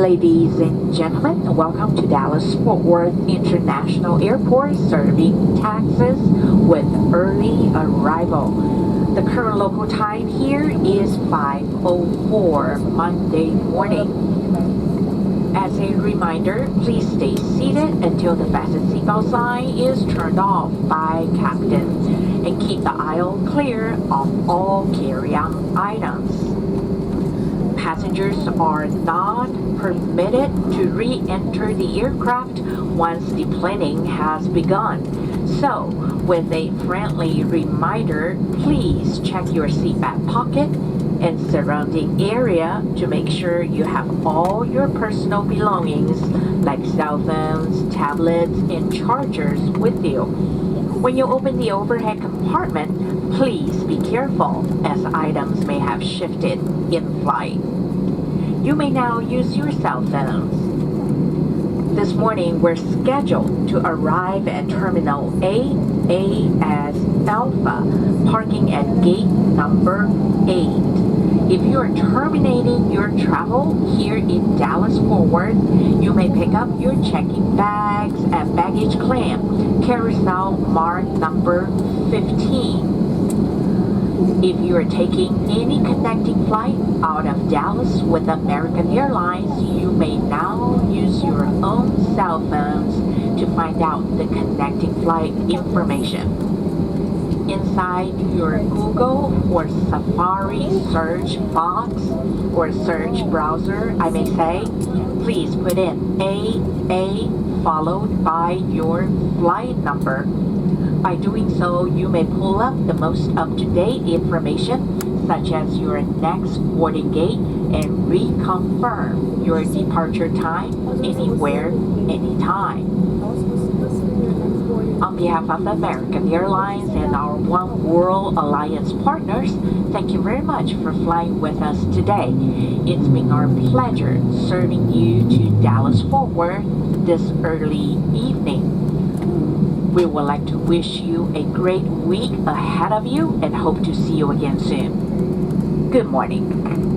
Ladies and gentlemen, welcome to Dallas-Fort Worth International Airport, serving Texas with early arrival. The current local time here is 5:04 Monday morning. As a reminder, please stay seated until the fasten seatbelt sign is turned off by captain and keep the aisle clear of all carry-on items. Passengers are not permitted to re-enter the aircraft once deplaning has begun. So, with a friendly reminder, please check your seatback pocket and surrounding area to make sure you have all your personal belongings like cell phones, tablets, and chargers with you. When you open the overhead compartment, please be careful as items may have shifted in flight. You may now use your cell phones. This morning, we're scheduled to arrive at Terminal AA as Alpha, parking at gate number 8. If you are terminating your travel here in Dallas-Fort Worth, you may pick up your check-in bags at baggage claim, carousel mark number 15. If you are taking any connecting flight out of Dallas with American Airlines, you may now use your own cell phones to find out the connecting flight information. Inside your Google or Safari search box or search browser, I may say, please put in AA followed by your flight number. By doing so, you may pull up the most up-to-date information, such as your next boarding gate, and reconfirm your departure time anywhere, anytime. On behalf of American Airlines and our One World Alliance partners, thank you very much for flying with us today. It's been our pleasure serving you to Dallas-Fort Worth this early evening. We would like to wish you a great week ahead of you and hope to see you again soon. Good morning.